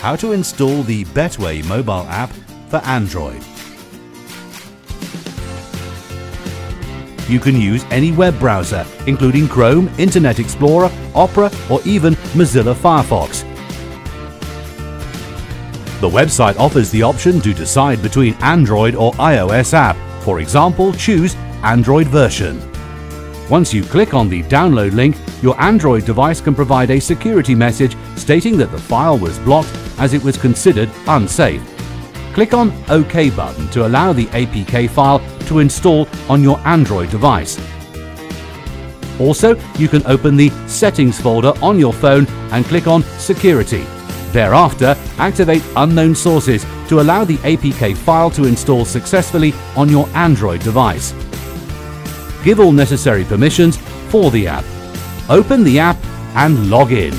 how to install the Betway mobile app for Android. You can use any web browser, including Chrome, Internet Explorer, Opera, or even Mozilla Firefox. The website offers the option to decide between Android or iOS app. For example, choose Android version. Once you click on the download link, your Android device can provide a security message stating that the file was blocked as it was considered unsafe. Click on OK button to allow the APK file to install on your Android device. Also, you can open the Settings folder on your phone and click on Security. Thereafter, activate Unknown Sources to allow the APK file to install successfully on your Android device. Give all necessary permissions for the app. Open the app and log in.